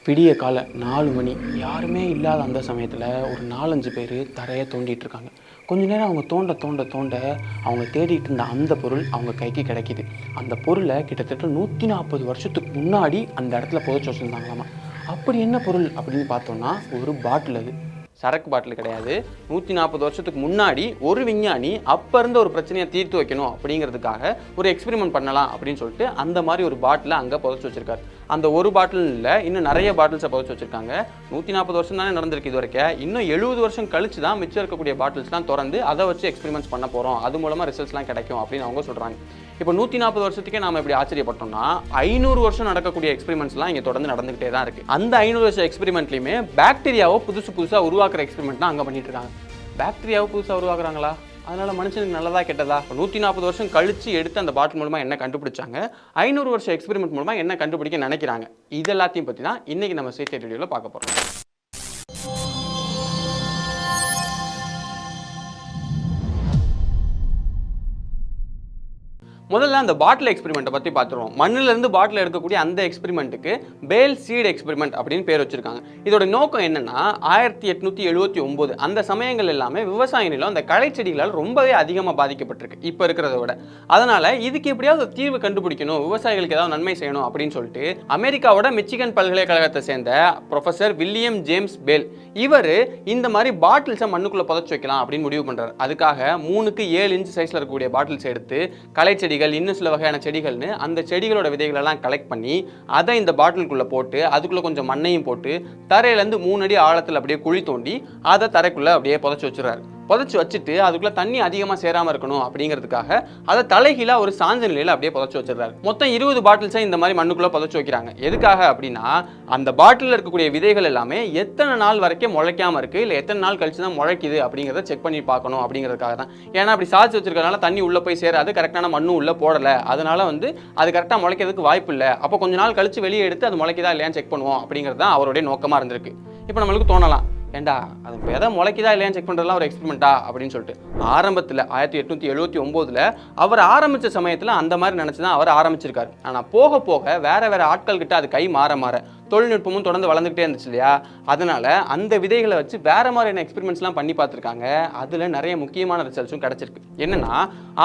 விடிய காலை 4 மணி, யாருமே இல்லாத அந்த சமயத்தில் ஒரு 4-5 பேர் தரையை தோண்டிகிட்டு இருக்காங்க. கொஞ்ச நேரம் அவங்க தோண்ட தோண்ட தோண்ட அவங்க தேடிட்டு இருந்த அந்த பொருள் அவங்க கைக்கு கிடைக்கிது. அந்த பொருளை கிட்டத்தட்ட 140 வருஷத்துக்கு முன்னாடி அந்த இடத்துல புதைச்சி வச்சுருந்தாங்களாமா. அப்படி என்ன பொருள் அப்படின்னு பார்த்தோன்னா ஒரு பாட்டில். அது சரக்கு பாட்டில் கிடையாது. 140 வருஷத்துக்கு முன்னாடி ஒரு விஞ்ஞானி அப்போ இருந்த ஒரு பிரச்சனையை தீர்த்து வைக்கணும் அப்படிங்கிறதுக்காக ஒரு எக்ஸ்பெரிமெண்ட் பண்ணலாம் அப்படின்னு சொல்லிட்டு அந்த மாதிரி ஒரு பாட்டிலை அங்கே புதைச்சி வச்சிருக்காரு. அந்த ஒரு பாட்டில் இல்லை, இன்னும் நிறைய பாட்டில்ஸை புதைச்சி வச்சிருக்காங்க. 140 வருஷம் தானே நடந்திருக்கு இது வரைக்கும். இன்னும் 70 வருஷம் கழிச்சு தான் மிச்சம் இருக்கக்கூடிய பாட்டில்ஸ்லாம் திறந்து அதை வச்சு எக்ஸ்பெரிமெண்ட்ஸ் பண்ண போகிறோம், அது மூலமாக ரிசல்ட்ஸ்லாம் கிடைக்கும் அப்படின்னு அவங்க சொல்கிறாங்க. இப்போ 140 வருஷத்துக்கே நாம் இப்படி ஆச்சரியப்பட்டோம்னா 500 வருஷம் நடக்கக்கூடிய எக்ஸ்பெரிமெண்ட்ஸ்லாம் இங்கே தொடர்ந்து நடந்துகிட்டே தான் இருக்குது. அந்த 500 வருஷம் எக்ஸ்பெரிமெண்ட்லையுமே பாக்டீரியாவை புதுசாக உருவாக்குற எக்ஸ்பெரிமெண்ட் தான் அங்கே பண்ணிட்டு இருக்காங்க. பாக்டீரியாவை புதுசாக உருவாக்குறாங்களா? அதனால மனுஷனுக்கு நல்லதா கெட்டதா? 140 வருஷம் கழிச்சு எடுத்து அந்த பாட்டில் மூலமாக என்ன கண்டுபிடிச்சாங்க, 500 வருஷம் எக்ஸ்பெரிமெண்ட் மூலமாக என்ன கண்டுபிடிக்க நினைக்கிறாங்க, இது எல்லாத்தையும் பற்றி தான் இன்னைக்கு நம்ம சேஃப்டி வீடியோவில் பார்க்க போகிறோம். முதல்ல அந்த பாட்டில் எக்ஸ்பெரிமெண்ட்டை பற்றி பார்த்துருவோம். மண்ணிலிருந்து பாட்டில் எடுக்கக்கூடிய அந்த எக்ஸ்பெரிமெண்ட்டுக்கு பேல் சீட் எக்ஸ்பெரிமெண்ட் அப்படின்னு பேர் வச்சிருக்காங்க. இதோட நோக்கம் என்னன்னா 1879 அந்த சமயங்கள் எல்லாமே விவசாய நிலம் அந்த களை செடிகளால் ரொம்பவே அதிகமாக பாதிக்கப்பட்டிருக்கு இப்போ இருக்கிறத விட. அதனால இதுக்கு எப்படியாவது ஒரு தீர்வு கண்டுபிடிக்கணும், விவசாயிகளுக்கு ஏதாவது நன்மை செய்யணும் அப்படின்னு சொல்லிட்டு அமெரிக்காவோட மிச்சிகன் பல்கலைக்கழகத்தை சேர்ந்த ப்ரொஃபசர் வில்லியம் ஜேம்ஸ் பேல் இவர் இந்த மாதிரி பாட்டில்ஸை மண்ணுக்குள்ளே புதைச்சி வைக்கலாம் அப்படின்னு முடிவு பண்ணுறாரு. அதுக்காக 3க்கு 7 இன்ச் சைஸில் இருக்கக்கூடிய பாட்டில்ஸ் எடுத்து களை செடி இன்னும் சில வகையான செடிகள்னு அந்த செடிகளோட விதைகள் எல்லாம் கலெக்ட் பண்ணி அதை இந்த பாட்டிலுக்குள்ள போட்டு அதுக்குள்ள கொஞ்சம் மண்ணையும் போட்டு தரையிலேருந்து 3 அடி ஆழத்தில் அப்படியே குழி தோண்டி அதை தரைக்குள்ள அப்படியே புதைச்சி வச்சுறாரு. புதைச்சி வச்சுட்டு அதுக்குள்ள தண்ணி அதிகமாக சேராமல் இருக்கணும் அப்படிங்கிறதுக்காக அதை தலைகீழாக ஒரு சாஞ்ச நிலையில் அப்படியே புதைச்சி வச்சிடறாரு. மொத்தம் 20 பாட்டில்ஸை இந்த மாதிரி மண்ணுக்குள்ள புதைச்சி வைக்கிறாங்க. எதுக்காக அப்படின்னா அந்த பாட்டிலில் இருக்கக்கூடிய விதைகள் எல்லாமே எத்தனை நாள் வரைக்கும் முளைக்காம இருக்கு, இல்லை எத்தனை நாள் கழிச்சு தான் முளைக்குது அப்படிங்கிறத செக் பண்ணி பார்க்கணும் அப்படிங்கிறதுக்காக தான். ஏன்னா அப்படி சாய்ச்சி வச்சிருக்கனால தண்ணி உள்ள போய் சேராது, கரெக்டான மண்ணும் உள்ள போடலை, அதனால அது கரெக்டாக முளைக்கிறதுக்கு வாய்ப்பு இல்லை. அப்போ கொஞ்ச நாள் கழிச்சு வெளியே எடுத்து அது முளைக்குதா இல்லையான்னு செக் பண்ணுவோம் அப்படிங்கிறது தான் அவருடைய நோக்கமாக இருந்திருக்கு. இப்போ நம்மளுக்கு தோணலாம், ஏண்டா அது விதை முளைக்குதா இல்லையான்னு செக் பண்ணுறதுலாம் ஒரு எக்ஸ்பெரிமெண்ட்டா அப்படின்னு சொல்லிட்டு. ஆரம்பத்தில் 1879 அவர் ஆரம்பித்த சமயத்தில் அந்த மாதிரி நினச்சி தான் அவர் ஆரம்பிச்சிருக்காரு. ஆனால் போக போக வேற ஆட்கள் கிட்ட அது கை மாற தொழில்நுட்பமும் தொடர்ந்து வளர்ந்துக்கிட்டே இருந்துச்சு இல்லையா, அதனால அந்த விதைகளை வச்சு வேற மாதிரியான எக்ஸ்பெரிமெண்ட்ஸ்லாம் பண்ணி பார்த்துருக்காங்க. அதில் நிறைய முக்கியமான ரிசல்ட்ஸும் கிடச்சிருக்கு. என்னன்னா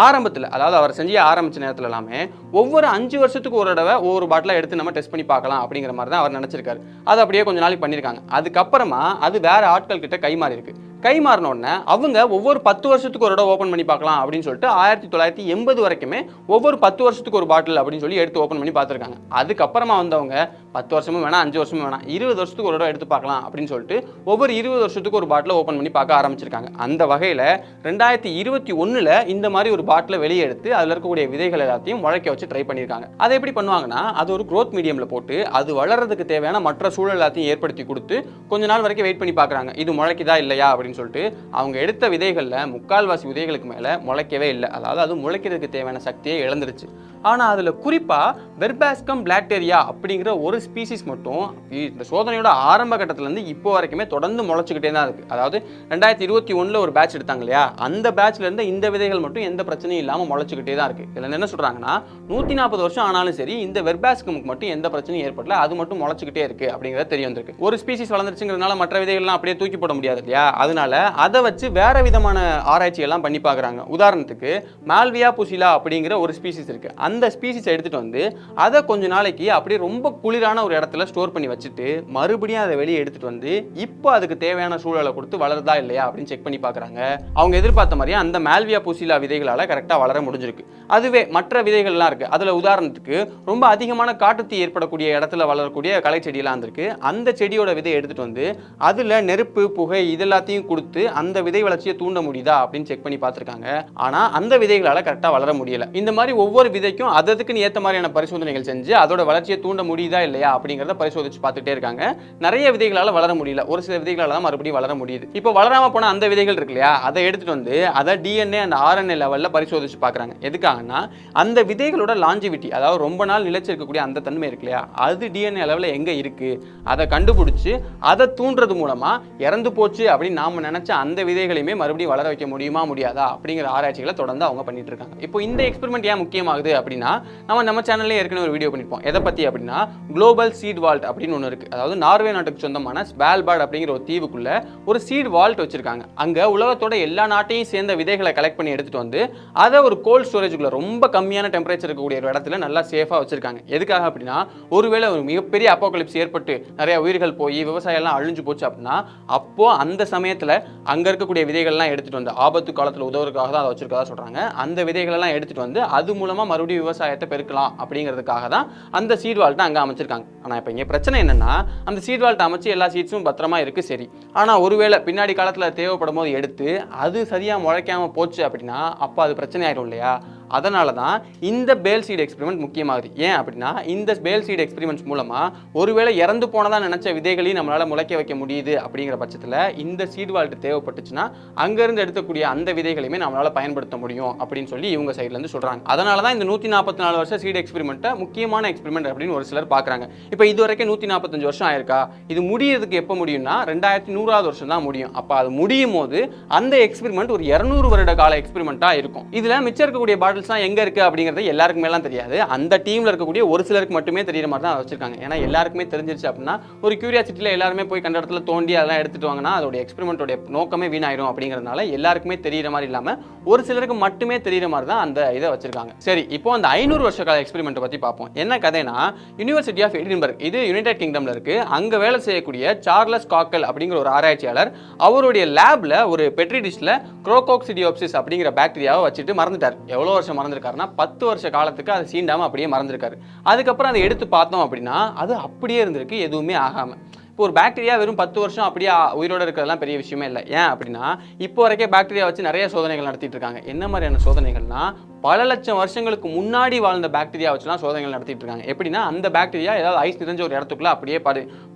ஆரம்பத்தில், அதாவது அவர் செஞ்சு ஆரம்பித்த நேரத்தில் எல்லாமே ஒவ்வொரு 5 வருஷத்துக்கு ஒரு தடவை ஒவ்வொரு பாட்டிலாக எடுத்து நம்ம டெஸ்ட் பண்ணி பார்க்கலாம் அப்படிங்கிற மாதிரி தான் அவர் நினச்சிருக்காரு. அது அப்படியே கொஞ்ச நாளைக்கு பண்ணியிருக்காங்க. அதுக்கப்புறமா அது வேற ஆட்கள் கிட்ட கை மாறி இருக்கு. கை மாறின உடனே அவங்க ஒவ்வொரு 10 வருஷத்துக்கு ஒரு தடவை ஓப்பன் பண்ணி பார்க்கலாம் அப்படின்னு சொல்லிட்டு 1980 வரைக்குமே ஒவ்வொரு 10 வருஷத்துக்கு ஒரு பாட்டில் அப்படின்னு சொல்லி எடுத்து ஓப்பன் பண்ணி பார்த்துருக்காங்க. அதுக்கப்புறமா வந்தவங்க 10 வருஷமும் வேணாம், 5 வருஷமும் வேணாம், 20 வருஷத்துக்கு ஒரு தடவை எடுத்து பார்க்கலாம் அப்படின்னு சொல்லிட்டு ஒவ்வொரு 20 வருஷத்துக்கு ஒரு பாட்டில் ஓப்பன் பண்ணி பார்க்க ஆரம்பிச்சிருக்காங்க. அந்த வகையில் 2021 இந்த மாதிரி ஒரு பாட்டில் வெளியே எடுத்து அதில் இருக்கக்கூடிய விதைகள் எல்லாத்தையும் முளைக்க வச்சு ட்ரை பண்ணியிருக்காங்க. அதை எப்படி பண்ணுவாங்கன்னா அது ஒரு க்ரோத் மீடியமில் போட்டு அது வளர்றதுக்கு தேவையான மற்ற சூழல் எல்லாத்தையும் ஏற்படுத்தி கொடுத்து கொஞ்ச நாள் வரைக்கும் வெயிட் பண்ணி பார்க்குறாங்க, இது முளைக்குதா இல்லையா அப்படின்னு சொல்லிட்டு. அவங்க எடுத்த விதைகளில் 3/4 விதைகளுக்கு மேலே முளைக்கவே இல்லை, அதாவது அது முளைக்கிறதுக்கு தேவையான சக்தியை இழந்துருச்சு. ஆனால் அதில் குறிப்பாக வெர்பாஸ்கம் பிளாக்டீரியா அப்படிங்கிற ஒரு ஸ்பீசிஸ் மட்டும் இந்த சோதனையோட ஆரம்ப கட்டத்திலேருந்து இப்போ வரைக்குமே தொடர்ந்து முளைச்சிக்கிட்டே தான் இருக்குது. அதாவது 2021 ஒரு பேட்ச் எடுத்தாங்க இல்லையா, அந்த பேட்ச்லேருந்து இந்த விதைகள் மட்டும் எந்த பிரச்சனையும் இல்லாமல் முளைச்சிக்கிட்டே தான் இருக்குது. இதில் என்ன சொல்கிறாங்கன்னா 140 வருஷம் ஆனாலும் சரி இந்த வெர்பாஸ்கமுக்கு மட்டும் எந்த பிரச்சனையும் ஏற்படல, அது மட்டும் முளைச்சிக்கிட்டே இருக்குது அப்படிங்கிறத தெரிய வந்திருக்கு. ஒரு ஸ்பீசிஸ் வளர்ந்துருச்சுங்கிறதுனால மற்ற விதைகள்லாம் அப்படியே தூக்கி போட முடியாது இல்லையா, அதனால அதை வச்சு வேற விதமான ஆராய்ச்சி எல்லாம் பண்ணி பார்க்குறாங்க. உதாரணத்துக்கு மால்வியா புசிலா அப்படிங்கிற ஒரு ஸ்பீசிஸ் இருக்கு. அந்த ஸ்பீசிஸ் எடுத்துட்டு வந்து அதை கொஞ்ச நாளைக்கு அப்படியே ரொம்ப குளிரான ஒரு இடத்துல ஸ்டோர் பண்ணி வச்சுட்டு மறுபடியும் அதை வெளியே எடுத்துட்டு வந்து இப்போ அதுக்கு தேவையான சூழலை கொடுத்து வளருதா இல்லையா அப்படின்னு செக் பண்ணி பார்க்குறாங்க. அவங்க எதிர்பார்த்த மாதிரியே அந்த மால்வியா புசிலா விதைகளால் கரெக்டாக வளர முடிஞ்சிருக்கு. அதுவே மற்ற விதைகள்லாம் இருக்கு. அதில் உதாரணத்துக்கு ரொம்ப அதிகமான காட்டுத்தீ ஏற்படக்கூடிய இடத்துல வளரக்கூடிய களை செடியெல்லாம் இருந்திருக்கு. அந்த செடியோட விதை எடுத்துட்டு வந்து அதில் நெருப்பு புகை இதெல்லாத்தையும் கொடுத்து அந்த விதை வளர்ச்சியை தூண்ட முடியுதா அப்படின்னு செக் பண்ணி பார்த்துருக்காங்க. ஆனால் அந்த விதைகளால் கரெக்டாக வளர முடியல. இந்த மாதிரி ஒவ்வொரு விதைக்கும் அதுக்குன்னு ஏற்ற மாதிரியான பரிசோதனைகள் செஞ்சு அதோட வளர்ச்சியை தூண்ட முடியுதா இல்லையா அப்படிங்கிறத பரிசோதிச்சு பார்த்துட்டே இருக்காங்க. நிறைய விதைகளால் வளர முடியல, ஒரு சில விதைகளால் தான் மறுபடியும் வளர முடியுது. இப்போ வளராம போன அந்த விதைகள் இருக்கு இல்லையா, அதை எடுத்துட்டு வந்து அதை DNA அந்த RNA லெவலில் பரிசோதிச்சு பார்க்குறாங்க. எதுக்காகனா அந்த விதைகளோட லாஞ்சிவிட்டி, அதாவது ரொம்ப நாள் நிலைச்சிருக்கக்கூடிய அந்த தன்மை இருக்கு இல்லையா, அது DNA லெவலில் எங்கே இருக்கு அதை கண்டுபிடிச்சு அதை தூண்டுறது மூலமா இறந்து போச்சு அப்படின்னு நாம நினைச்ச அந்த விதைகளையுமே மறுபடியும் வளர வைக்க முடியுமா முடியாதா அப்படிங்கிற ஆராய்ச்சிகளை தொடர்ந்து அவங்க பண்ணிட்டு இருக்காங்க. இப்போ இந்த எக்ஸ்பெரிமெண்ட் ஏன் முக்கியமாகுது அப்படின்னு அப்படின்னா நம்ம சேனல்லே ஏற்கனவே ஒரு வீடியோ பண்ணியிருப்போம். எதை பற்றி அப்படின்னா குளோபல் சீட் வால்ட் அப்படின்னு ஒன்று இருக்குது. அதாவது நார்வே நாட்டுக்கு சொந்தமான ஸ்வால்பார்ட் அப்படிங்கிற ஒரு தீவுக்குள்ள ஒரு சீட் வால்ட் வச்சிருக்காங்க. அங்கே உலகத்தோட எல்லா நாட்டையும் சேர்ந்த விதைகளை கலெக்ட் பண்ணி எடுத்துட்டு வந்து அதை ஒரு கோல்ட் ஸ்டோரேஜுக்குள்ள ரொம்ப கம்மியான டெம்பரேச்சர் இருக்கக்கூடிய ஒரு இடத்துல நல்லா சேஃபாக வச்சிருக்காங்க. எதுக்காக அப்படின்னா ஒருவேளை ஒரு மிகப்பெரிய அப்போகலிப்ஸ் ஏற்பட்டு நிறைய உயிர்கள் போய் விவசாயம் எல்லாம் அழிஞ்சு போச்சு அப்படின்னா அப்போ அந்த சமயத்தில் அங்கே இருக்கக்கூடிய விதைகள்லாம் எடுத்துட்டு வந்து ஆபத்து காலத்தில் உதவுறதுக்காக தான் அதை வச்சிருக்கதா சொல்றாங்க. அந்த விதைகள் எல்லாம் எடுத்துட்டு வந்து அது மூலமா மறுபடியும் விவசாயத்தை பெருக்கலாம் அப்படிங்கிறதுக்காக தான் அந்த சீட் வால்ட்டை அங்கே அமைச்சிருக்காங்க. ஆனால் இப்போ இங்கே பிரச்சனை என்னன்னா அந்த சீட் வால்ட்டை அமைச்சு எல்லா சீட்ஸும் பத்திரமா இருக்கு சரி. ஆனால் ஒருவேளை பின்னாடி காலத்தில் தேவைப்படும் போது எடுத்து அது சரியாக முளைக்காம போச்சு அப்படின்னா அப்போ அது பிரச்சனை ஆயிடும் இல்லையா? அதனால தான் இந்த பேல் சீட் எக்ஸ்பெரிமெண்ட் முக்கியமாகுது. ஏன் அப்படின்னா இந்த பேல் சீட் எக்ஸ்பெரிமெண்ட்ஸ் மூலமாக ஒருவேளை இறந்து போனதா நினச்ச விதைகளையும் நம்மளால் முளைக்க வைக்க முடியுது அப்படிங்கிற பட்சத்தில் இந்த சீட் வால்ட் தேவைப்பட்டுச்சுன்னா அங்கேருந்து எடுக்கக்கூடிய அந்த விதைகளையுமே நம்மளால் பயன்படுத்த முடியும் அப்படின்னு சொல்லி இவங்க சைட்லேருந்து சொல்கிறாங்க. அதனால தான் இந்த 144 வருஷம் சீட் எக்ஸ்பெரிமெண்ட்டை முக்கியமான எக்ஸ்பெரிமெண்ட் அப்படின்னு ஒரு சிலர் பார்க்குறாங்க. இப்போ இது வரைக்கும் 145 வருஷம் ஆயிருக்கா? இது முடியறதுக்கு எப்போ முடியும்னா 2100வது வருஷம் தான் முடியும். அப்போ அது முடியும் போது அந்த எக்ஸ்பெரிமெண்ட் ஒரு 200 வருட கால எக்ஸ்பெரிமெண்ட்டாக இருக்கும். இதில் மிச்சம் இருக்கக்கூடிய பாட்டில் எங்க இருக்கு அப்படிங்கிறது எல்லாருக்குமே எல்லாம் தெரியாது. அந்த டீம்ல இருக்கக்கூடிய ஒரு சிலருக்கு மட்டுமே தெரியற மாதிரி தான் வச்சிருக்காங்க. ஏன்னா எல்லாருக்குமே தெரிஞ்சிருச்சு அப்படின்னா ஒரு கியூரியாசிட்டியில எல்லாருமே போய் கண்ட இடத்துல தோண்டி அதெல்லாம் எடுத்துட்டு வாங்கன்னா அதோட எக்ஸ்பெரிமெண்டோட நோக்கமே வீணாயிரும் அப்படிங்கிறதுனால எல்லாருக்குமே தெரியற மாதிரி இல்லாம ஒரு சிலருக்கு மட்டுமே தெரியற மாதிரி தான் அந்த இதை வச்சிருக்காங்க. சரி, இப்போ அந்த 500 வருஷ கால எக்ஸ்பெரிமெண்ட் பத்தி பார்ப்போம். என்ன கதைனா யுனிவர்சிட்டி ஆஃப் எடின்பர்க், இது யுனைடெட் கிங்டம்ல இருக்கு. அங்க வேலை செய்யக்கூடிய சார்லஸ் காக்கல் அப்படிங்கிற ஒரு ஆராய்ச்சியாளர் அவருடைய லேப்ல ஒரு பெட்ரி டிஷ்ல குரோகோக்சிடியோப்சிஸ் அப்படிங்கிற பாக்டீரியாவை வச்சுட்டு மறந்துட்டார். எவ்வளவு வருஷம் மறந்துருக்காருன்னா 10 வருஷ காலத்துக்கு அது சீண்டாம அப்படியே மறந்துருக்காரு. அதுக்கப்புறம் அதை எடுத்து பார்த்தோம் அப்படின்னா அது அப்படியே இருந்திருக்கு, எதுவுமே ஆகாம. இப்போ ஒரு பாக்டீரியா வெறும் 10 வருஷம் அப்படியே உயிரோட இருக்கிறதுலாம் பெரிய விஷயமே இல்லை. ஏன் அப்படின்னா இப்போ வரைக்கும் பாக்டீரியா வச்சு நிறைய சோதனைகள் நடத்திட்டு இருக்காங்க. என்ன மாதிரியான சோதனைகள்னா பல லட்சம் வருஷங்களுக்கு முன்னாடி வாழ்ந்த பாக்டீரியா வச்சுலாம் சோதனைகள் நடத்திட்டு இருக்காங்க. எப்படின்னா அந்த பாக்டீரியா ஏதாவது ஐஸ் நிறைஞ்ச ஒரு இடத்துக்குள்ள அப்படியே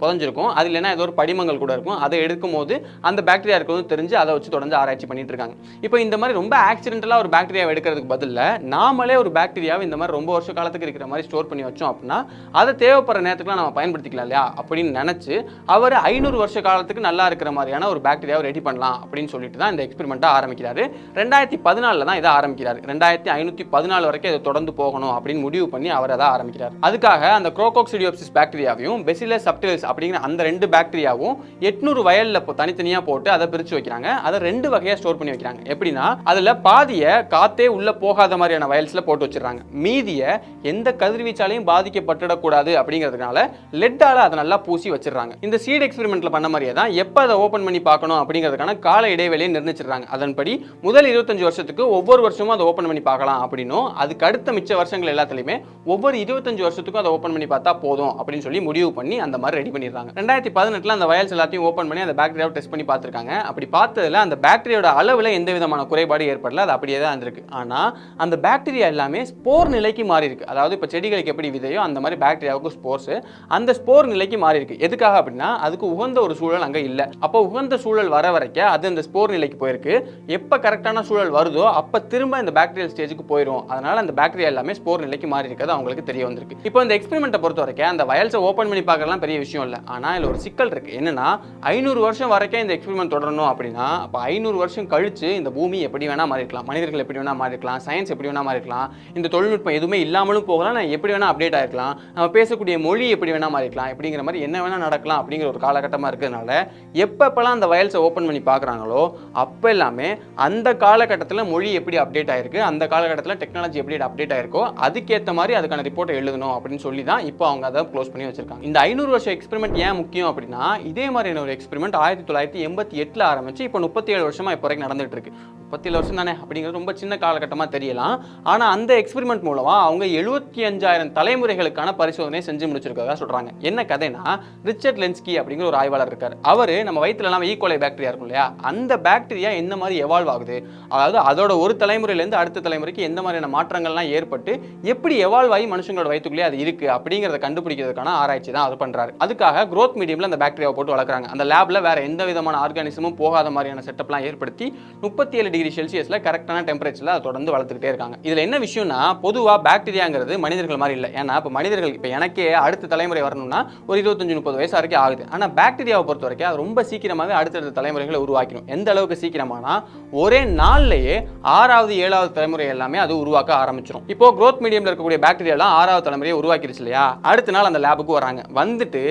புதஞ்சிருக்கும். அது இல்லைன்னா ஏதோ ஒரு படிமங்கள் கூட இருக்கும். அதை எடுக்கும் போது அந்த பாக்டீரியா இருக்கிறது தெரிஞ்சு அதை வச்சு தொடர்ந்து ஆராய்ச்சி பண்ணிட்டு இருக்காங்க. இப்போ இந்த மாதிரி ரொம்ப ஆக்சிடென்டலாக ஒரு பாக்டீரியாவை எடுக்கிறதுக்கு பதில் நாமளே ஒரு பாக்டீரியாவை இந்த மாதிரி ரொம்ப வருஷ காலத்துக்கு இருக்கிற மாதிரி ஸ்டோர் பண்ணி வச்சோம் அப்படின்னா அதை தேவைப்படுற நேரத்துக்குலாம் நம்ம பயன்படுத்திக்கலாம் இல்லையா அப்படின்னு நினைச்சு அவர் 500 வருஷ காலத்துக்கு நல்லா இருக்கிற மாதிரியான ஒரு பாக்டீரியாவை ரெடி பண்ணலாம் அப்படின்னு சொல்லிட்டு தான் இந்த எக்ஸ்பெரிமெண்ட்டை ஆரம்பிக்கிறாரு. 2014 தான் இதை ஆரம்பிக்கிறாரு. 2514 வரைக்கும் இதை தொடர்ந்து போகணும் அப்படின்னு முடிவு பண்ணி அவர் அதை ஆரம்பிக்கிறார். அதுக்காக அந்த குரோகோக்சிடியோப்சிஸ் பாக்டீரியாவையும் பெசிலஸ் சப்டிலிஸ் அப்படிங்கிற அந்த 2 பாக்டீரியாவும் 800 வயல்ல தனித்தனியா போட்டு அதை பிரிச்சு வைக்கிறாங்க. அதை 2 வகையா ஸ்டோர் பண்ணி வைக்கிறாங்க. எப்படின்னா அதுல பாதியை காத்தே உள்ள போகாத மாதிரியான வயல்ஸ்ல போட்டு வச்சிடறாங்க. மீதிய எந்த கதிர்வீச்சாலையும் பாதிக்கப்பட்டுடக்கூடாது அப்படிங்கிறதுனால லெட்டால அதை நல்லா பூசி வச்சிடறாங்க. இந்த சீட் எக்ஸ்பெரிமெண்ட்ல பண்ண மாதிரியே தான் எப்ப அதை ஓபன் பண்ணி பார்க்கணும் அப்படிங்கிறதுக்கான கால இடைவெளியை நிர்ணயிச்சிடறாங்க. அதன்படி முதல் 25 வருஷத்துக்கு ஒவ்வொரு வருஷமும் அதை ஓபன் பண்ணி பார்க்கலாம் அப்படின்னும் அதுக்கு அடுத்த மிச்ச வருஷங்கள் எல்லாத்துலயுமே ஒவ்வொரு 25 வருஷத்துக்கும் அதை ஓபன் பண்ணி பார்த்தா போதும் அப்படின்னு சொல்லி முடிவு பண்ணி அந்த மாதிரி ரெடி பண்ணிடுறாங்க. 2018 அந்த வயல்ஸ் எல்லாத்தையும் ஓபன் பண்ணி அந்த பாக்டீரியாவை டெஸ்ட் பண்ணி பார்த்திருக்காங்க. அப்படி பார்த்ததுல அந்த பாக்டீரியாவோட அளவுல எந்த விதமான குறைபாடு ஏற்படல, அது அப்படியே தான் இருந்திருக்கு. ஆனா அந்த பாக்டீரியா எல்லாமே ஸ்போர் நிலைக்கு மாறி இருக்கு. அதாவது இப்ப செடிகளுக்கு எப்படி விதையோ அந்த மாதிரி பாக்டீரியாவுக்கு ஸ்போர்ஸ் அந்த ஸ்போர் நிலைக்கு மாறி இருக்கு. எதுக்காக அப்படின்னா அதுக்கு உகந்த ஒரு சூழல் அங்க இல்ல. அப்போ உகந்த சூழல் வர வரைக்கும் அது அந்த ஸ்போர் நிலைக்கு போயிருக்கு. எப்ப கரெக்டான சூழல் வருதோ அப்ப திரும்ப இந்த பாக்டீரியல் ஸ்டேஜுக்கு போயிடும். அதனால அந்த பாக்டீரியா எல்லாமே ஸ்போர் நிலைக்கு மாறி இருக்கிறது அவங்களுக்கு தெரிய வந்திருக்கு. இப்போ இந்த எக்ஸ்பெரிமெண்ட்டை பொறுத்த வரைக்கும் அந்த வயல்ஸை ஓபன் பண்ணி பார்க்கலாம் பெரிய விஷயம் இல்லை. ஆனா இதுல ஒரு சிக்கல் இருக்கு. என்னன்னா 500 வருஷம் வரைக்கும் இந்த எக்ஸ்பெரிமெண்ட் தொடரணும் அப்படின்னா அப்ப 500 வருஷம் கழிச்சு இந்த பூமி எப்படி வேணா மாறி இருக்கலாம், மனிதர்கள் எப்படி வேணா மாறி இருக்கலாம், சயின்ஸ் எப்படி வேணா மாறி இருக்கலாம், இந்த தொழில்நுட்பம் எதுவுமே இல்லாமலும் போகலாம், நான் எப்படி வேணா அப்டேட் ஆயிருக்கலாம், நம்ம பேசக்கூடிய மொழி எப்படி வேணா மாறி இருக்கலாம், இப்படிங்கிற மாதிரி என்ன வேணா நடக்கலாம் அப்படிங்கிற ஒரு காலகட்டமா இருக்கிறதுனால எப்பப்பெல்லாம் அந்த வயல்ஸை ஓபன் பண்ணி பார்க்குறாங்களோ அப்ப எல்லாமே அந்த காலகட்டத்தில் மொழி எப்படி அப்டேட் ஆயிருக்கு, அந்த காலகட்டத்தில் டெக்னாலஜி எப்படி அப்டேட் ஆயிருக்கோ அதுக்கேற்ற மாதிரி அதுக்கான ரிப்போர்ட்டை எழுதணும் அப்படின்னு சொல்லி தான் இப்போ அவங்க அதை க்ளோஸ் பண்ணி வச்சிருக்காங்க. இந்த 500 வருஷம் எக்ஸ்பெரிமெண்ட் ஏன் முக்கியம் அப்படின்னா இதே மாதிரியான ஒரு எக்ஸ்பெரிமெண்ட் 1988 ஆரம்பிச்சு இப்போ 37 வருஷமா இப்போ வரைக்கும் நடந்துட்டு இருக்கு. 37 வருஷம் தானே அப்படிங்கிறது ரொம்ப சின்ன காலகட்டமாக தெரியலாம். ஆனால் அந்த எக்ஸ்பெரிமெண்ட் மூலமாக அவங்க 75,000 தலைமுறைகளுக்கான பரிசோதனை செஞ்சு முடிச்சிருக்கதா சொல்றாங்க. என்ன கதைனா ரிச்சர்ட் லென்ஸ்கி அப்படிங்கிற ஒரு ஆய்வாளர் இருக்கார். அவர் நம்ம வயிற்றுல எல்லாம் ஈகோலை பாக்டீரியா இருக்கும் இல்லையா, அந்த பாக்டீரியா எந்த மாதிரி எவால்வ் ஆகுது, அதாவது அதோட ஒரு தலைமுறையிலேருந்து அடுத்த தலைமுறைக்கு எந்த மாதிரியான மாற்றங்கள்லாம் ஏற்பட்டு எப்படி எவால்வ் ஆகி மனுஷங்களோட வயிற்றுக்குள்ளே அது இருக்கு அப்படிங்கிறத கண்டுபிடிக்கிறதுக்கான ஆராய்ச்சி தான் அது பண்றாரு. அதுக்காக க்ரோத் மீடியம்ல அந்த பாக்டீரியாவை போட்டு வளர்க்குறாங்க. அந்த லேப்ல வேற எந்த விதமான ஆர்கானிசமும் போகாத மாதிரியான செட்டப்லாம் ஏற்படுத்தி 37 டிகிரி செல்சியஸில் கரெக்டான டெம்பரேச்சரில் அதை தொடர்ந்து வளர்த்துக்கிட்டே இருக்காங்க. இதில் என்ன விஷயம்னா, பொதுவாக பாக்டீரியாங்கிறது மனிதர்கள் மாதிரி இல்லை. ஏன்னா இப்போ மனிதர்கள் இப்போ எனக்கே அடுத்த தலைமுறை வரணும்னா ஒரு 25-30 வயசு வரைக்கும் ஆகுது. ஆனால் பாக்டீரியாவை பொறுத்த வரைக்கும் அது ரொம்ப சீக்கிரமாகவே அடுத்தடுத்த தலைமுறைகளை உருவாக்கணும். எந்த அளவுக்கு சீக்கிரமானா ஒரே நாள்லேயே 6வது 7வது தலைமுறை எல்லாமே அது உருவாக்க ஆரம்பிச்சிடும். இப்போ growth மீடியம்ல இருக்கக்கூடிய பாக்டீரியாலாம் 6வது தலைமுறையை உருவாக்கிடுச்சு இல்லையா, அடுத்த நாள் அந்த லேபுக்கு வராங்க. வந்துட்டு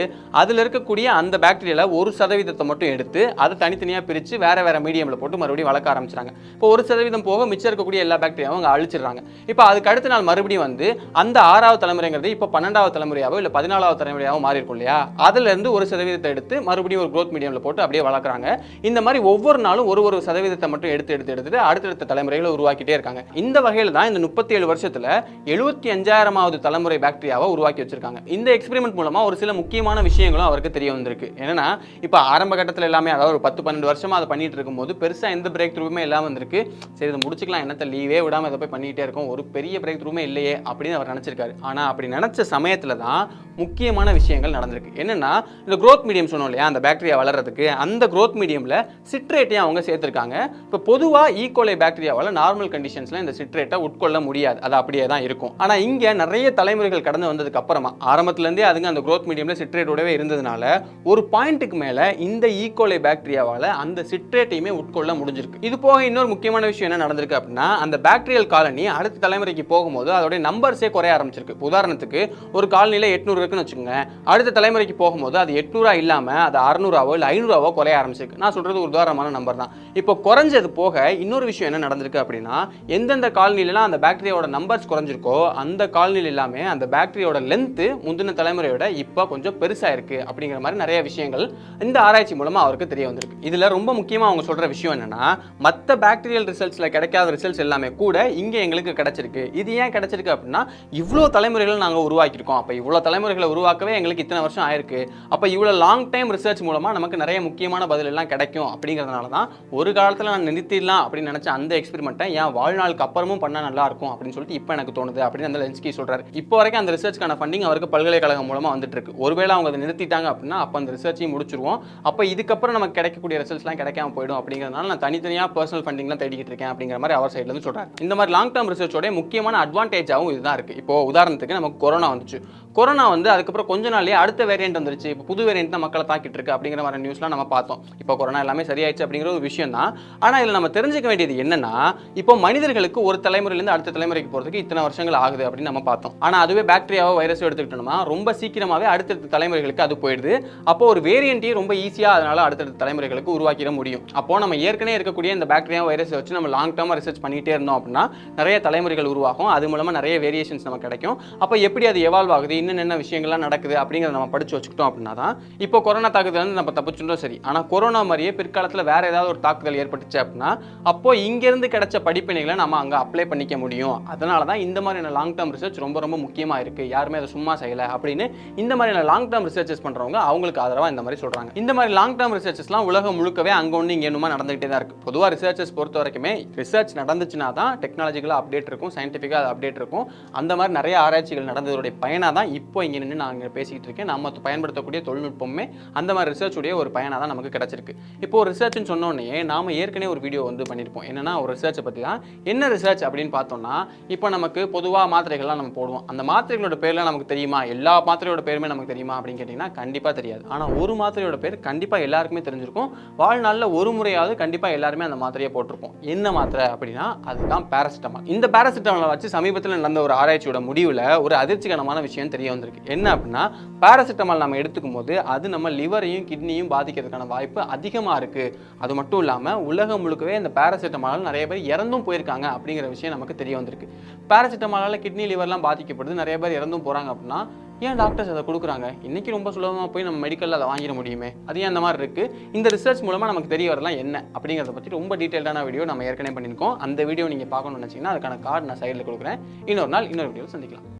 அதில் இருக்கக்கூடிய அந்த பாக்டீரியாவில் 1% மட்டும் எடுத்து அதை தனித்தனியாக பிரித்து வேற வேற மீடியமில் போட்டு மறுபடியும் வளர்க்க ஆரம்பிச்சிட்டாங்க. இப்போ 1% போக மிச்சம் இருக்கக்கூடிய எல்லா பாக்டீரியாவும் அங்கே அழிச்சிடுறாங்க. இப்போ அதுக்கு அடுத்த நாள் மறுபடியும் வந்து அந்த 6வது தலைமுறைங்கிறது இப்போ 12வது தலைமுறையாவோ இல்லை 14வது தலைமுறையாவோ மாறி இருக்கும் இல்லையா, அதுல இருந்து 1% எடுத்து மறுபடியும் ஒரு growth மீடியம்ல போட்டு அப்படியே வளர்க்குறாங்க. இந்த மாதிரி ஒவ்வொரு நாளும் ஒரு சதவீதத்தை மட்டும் எடுத்து அடுத்தடுத்த தலைமுறைகளை உருவாக்கிட்டே இருக்காங்க. இந்த வகையில் தான் இந்த 37 வருஷத்துல 75,000வது தலைமுறை பாக்டீரியாவை உருவாக்கி வச்சிருக்காங்க. இந்த எக்ஸ்பெரிமெண்ட் மூலமா ஒரு சில முக்கியமான விஷயங்களும் அவருக்கு தெரிய வந்திருக்கு. என்னன்னா, இப்போ ஆரம்ப கட்டத்தில் எல்லாமே அதாவது ஒரு 10-12 வருஷமா அதை பண்ணிட்டு இருக்கும்போது பெருசா எந்த பிரேக் த்ரூவுமே இல்லாமல் வந்திருக்கு. சரி, இதை முடிச்சுக்கலாம், என்னத்தை லீவே விடாம இதை போய் பண்ணிக்கிட்டே இருக்கும், ஒரு பெரிய பிரேக் த்ரூவுமே இல்லையே அப்படின்னு அவர் நினைச்சிருக்காரு. ஆனா அப்படி நினைச்ச சமயத்துல தான் முக்கியமான விஷயங்கள் நடந்திருக்கு. என்னன்னா, இந்த growth மீடியம் சொன்னோம் இல்லையா, அந்த பாக்டீரியா வளர்றதுக்கு அந்த growth மீடியம்ல சிட்ரேட்டையும் அவங்க சேர்த்திருக்காங்க. இப்போ பொதுவா ஈகோலை பாக்டீரியாவால நார்மல் கண்டிஷன்ஸ்ல இந்த சிட்ரேட்டை உட்கொள்ள முடியாது, அது அப்படியே தான் இருக்கும். ஆனா இங்க நிறைய தலைமுறைகள் கடந்து வந்ததுக்கு அப்புறமா ஆரம்பத்துல இருந்தே அதுங்க அந்த growth மீடியம்ல சிட்ரேட்டோடவே இருந்ததுனால ஒரு பாயிண்ட்டுக்கு மேல இந்த ஈகோலை பாக்டீரியாவால அந்த சிட்ரேட்டையுமே உட்கொள்ள முடிஞ்சிருக்கு. இது போக இன்னொரு முக்கியமான விஷயம் என்ன நடந்திருக்கு அப்படின்னா, அந்த பாக்டீரியல் காலனி அடுத்த தலைமுறைக்கு போகும்போது அதோட நம்பர்ஸே குறைய ஆரம்பிச்சிருக்கு. உதாரணத்துக்கு ஒரு காலனில 800 இருக்குன்னு வச்சுக்கோங்க, அடுத்த தலைமுறைக்கு போகும்போது அது 800 இல்லாம அது 600 இல்லை 500 குறைய ஆரம்பிச்சிருக்கு. நான் சொல்றது ஒரு உதாரணமான நம்பர் தான். இப்போ குறைஞ்சது போக இன்னொரு விஷயம் என்ன நடந்திருக்கு அப்படின்னா, எந்தெந்த காலனிலாம் அந்த பாக்டீரியாவோட நம்பர்ஸ் குறைஞ்சிருக்கோ அந்த காலனில எல்லாமே அந்த பாக்டீரியாவோட லென்த் முந்தின தலைமுறையோட இப்போ கொஞ்சம் பெருசா இருக்கு அப்படிங்கிற மாதிரி நிறைய விஷயங்கள் இந்த ஆராய்ச்சி மூலமா அவருக்கு தெரிய வந்திருக்கு. இதுல ரொம்ப முக்கியமா அவங்க சொல்ற விஷயம் என்னன்னா, மற்ற பாக்டீரியல் ரிசல்ட்ஸ்ல கிடைக்காத ரிசல்ட்ஸ் எல்லாமே கூட இங்க எங்களுக்கு கிடைச்சிருக்கு. இது ஏன் கிடைச்சிருக்கு அப்படின்னா, இவ்வளோ தலைமுறைகளை நாங்க உருவாக்கியிருக்கோம். அப்ப இவ்வளோ தலைமுறைகளை உருவாக்கவே எங்களுக்கு இத்தனை வருஷம் ஆயிருக்கு. அப்ப இவ்வளோ லாங் டைம் ரிசர்ச் மூலமா நமக்கு நிறைய முக்கியமான பதில் எல்லாம் கிடைக்கும் அப்படிங்கிறதுனால தான் ஒரு காலத்துல நான் நிறுத்திடலாம் அப்படின்னு நினைச்ச அந்த எக்ஸ்பெரிமெண்ட்டை என் வாழ்நாளுக்கு அப்புறமும் பண்ணா நல்லா இருக்கும் அப்படின்னு சொல்லிட்டு இப்போ எனக்கு தோணுது அப்படின்னு அந்த லென்ஸ்கி சொல்றாரு. இப்போ வரைக்கும் அந்த ரிசர்ச்க்கான ஃபண்டிங் அவருக்கு பல்கலைக்கழகம் மூலமா வந்துட்டு இருக்கு. ஒருவேளை அவங்க அதை நிறுத்திட்டாங்க அப்படின்னா அப்போ அந்த ரிசர்ச்சையும் முடிச்சிருவோம். அப்போ இதுக்கப்புறம் நமக்கு கிடைக்கக்கூடிய ரிசல்ட்ஸ்லாம் கிடைக்காம போயிடும் அப்படிங்கிறதுனால நான் தனித்தனியாக பர்சனல் ஃபண்டிங்லாம் தேடிக்கிட்டு இருக்கேன் அப்படிங்கிற மாதிரி அவர் சைட்ல இருந்து சொல்றாரு. இந்த மாதிரி லாங் டேர்ம் ரிசர்ச்சோட முக்கியமான அட்வான்டேஜாகவும் இதுதான் இருக்கு. இப்போ உதாரணத்துக்கு நமக்கு கொரோனா வந்துச்சு. கொரோனா வந்து அதுக்கப்புறம் கொஞ்ச நாள்லயே அடுத்த வேரியன்ட் வந்துருச்சு, இப்போ புது வேரியன்ட் தான் மக்களை தாக்கிட்டு இருக்கு அப்படிங்கிற மாதிரி நியூஸ்லாம் நம்ம பார்த்தோம். இப்போ கொரோனா எல்லாமே சரியாயிடுச்சு அப்படிங்கிற ஒரு விஷயம் தான். ஆனால் இதில் நம்ம தெரிஞ்சுக்க வேண்டியது என்னன்னா, இப்போ மனிதர்களுக்கு ஒரு தலைமுறையிலேருந்து அடுத்த தலைமுறைக்கு போகிறதுக்கு இத்தனை வருஷங்கள் ஆகுது அப்படின்னு நம்ம பார்த்தோம். ஆனால் அதுவே பாக்டீரியாவோ வைரஸோ எடுத்துக்கிட்டோம்னா ரொம்ப சீக்கிரமாகவே அடுத்தடுத்த தலைமுறைகளுக்கு அது போயிடுது. அப்போ ஒரு வேரியன்ட்டையும் ரொம்ப ஈஸியாக அதனால அடுத்தடுத்த தலைமுறைகளுக்கு உருவாக்கிட முடியும். அப்போ நம்ம ஏற்கனவே இருக்கக்கூடிய இந்த பாக்டீரியா வைரஸை வச்சு நம்ம லாங் டேர்மாக ரிசர்ச் பண்ணிகிட்டே இருந்தோம் அப்படின்னா நிறைய தலைமுறைகள் உருவாகும். அது மூலமாக நிறைய வேரியேஷன்ஸ் நமக்கு கிடைக்கும். அப்போ எப்படி அது எவால்வ் ஆகுது, என்னென்ன விஷயங்கள்லாம் நடக்குது அப்படிங்கிறத நம்ம படிச்சு வச்சுக்கிட்டோம் அப்படின்னா தான் இப்போ கொரோனா தாக்குதல் நம்ம தப்பிச்சுட்டோம் சரி. ஆனால் கொரோனா மாதிரியே பிற்காலத்தில் வேற ஏதாவது ஒரு தாக்குதல் ஏற்பட்டுச்சு அப்படின்னா அப்போ இங்கிருந்து கிடைச்ச படிப்பினைகளை நம்ம அங்கே அப்ளை பண்ணிக்க முடியும். அதனால தான் இந்த மாதிரியான லாங் டேர்ம் ரிசர்ச் ரொம்ப ரொம்ப முக்கியமாக இருக்குது. யாருமே அதை சும்மா செய்யலை அப்படின்னு இந்த மாதிரியான லாங் டேர்ம் ரிசர்ச்சஸ் பண்ணுறவங்க அவங்களுக்கு ஆதரவாக இந்த மாதிரி சொல்கிறாங்க. இந்த மாதிரி லாங் டேர்ம் ரிசர்ச்சஸ்லாம் உலகம் முழுக்கவே அங்கே ஒன்று இங்கே இன்னுமா நடந்துகிட்டே தான் இருக்குது. பொதுவாக ரிசர்ச்சஸ் பொறுத்த வரைக்குமே ரிசர்ச் நடந்துச்சுன்னா தான் டெக்னாலஜிக்கலாக அப்டேட் இருக்கும், சயின்டிஃபிக்காக அப்டேட் இருக்கும். அந்த மாதிரி நிறைய ஆராய்ச்சிகள் நடந்ததோடைய பயனாக தான் இப்போ இங்கே நின்று நான் இங்கே பேசிக்கிட்டு இருக்கேன். நம்ம பயன்படுத்தக்கூடிய தொழில்நுட்பமே அந்த மாதிரி ரிசர்ச் உடைய ஒரு பயனாக தான் நமக்கு கிடைச்சிருக்கு. இப்போ ஒரு ரிசர்ச்னு சொன்னோடனே நாம ஏற்கனவே ஒரு வீடியோ வந்து பண்ணியிருப்போம். என்னன்னா ஒரு ரிசர்ச்சை பற்றி தான். என்ன ரிசர்ச் அப்படின்னு பார்த்தோம்னா, இப்போ நமக்கு பொதுவாக மாத்திரைகள்லாம் நம்ம போடுவோம். அந்த மாத்திரைகளோட பேர்லாம் நமக்கு தெரியுமா, எல்லா மாத்திரையோட பேருமே நமக்கு தெரியுமா அப்படின்னு கேட்டிங்கன்னா கண்டிப்பாக தெரியாது. ஆனால் ஒரு மாத்திரையோட பேர் கண்டிப்பாக எல்லாருக்குமே தெரிஞ்சிருக்கும். வாழ்நாளில் ஒரு முறையாவது கண்டிப்பாக எல்லாருமே அந்த மாத்திரையை போட்டிருப்போம். என்ன மாத்திரை அப்படின்னா அதுதான் பேராசிட்டமால். இந்த பேராசிட்டமாலை வச்சு சமீபத்தில் நடந்த ஒரு ஆராய்ச்சியோட முடிவில் ஒரு அதிர்ச்சிகரமான விஷயம் தெரிய வந்திருக்கு. என்ன அப்படின்னா, பேராசிட்டமால் நம்ம எடுத்துக்கும் போது அது நம்ம லிவரையும் கிட்னியும் பாதிக்கிறதுக்கான வாய்ப்பு அதிகமாக இருக்குது. அது மட்டும் இல்லாமல் உலகம் முழுக்கவே இந்த பேராசிட்டமால் நிறைய பேர் இறந்தும் போயிருக்காங்க அப்படிங்கிற விஷயம் நமக்கு தெரிய வந்திருக்கு. பேராசிட்டமாலால் கிட்னி லிவர்லாம் பாதிக்கப்படுது, நிறைய பேர் இறந்தும் போகிறாங்க அப்படின்னா ஏன் டாக்டர்ஸ் அதை கொடுக்குறாங்க? இன்னைக்கு ரொம்ப சுலபமாக போய் நம்ம மெடிக்கலில் அதை வாங்கிட முடியுமே, அது ஏன் அந்த மாதிரி இருக்குது? இந்த ரிசர்ச் மூலமாக நமக்கு தெரிய வரலாம் என்ன அப்படிங்கிறத பற்றி ரொம்ப டீட்டெயில்டான வீடியோ நம்ம ஏற்கனவே பண்ணியிருக்கோம். அந்த வீடியோ நீங்கள் பார்க்கணும்னு நினச்சிங்கன்னா அதுக்கான கார்டு நான் சைடில் கொடுக்குறேன். இன்னொரு நாள் இன்னொரு வீடியோ சந்திக்கலாம்.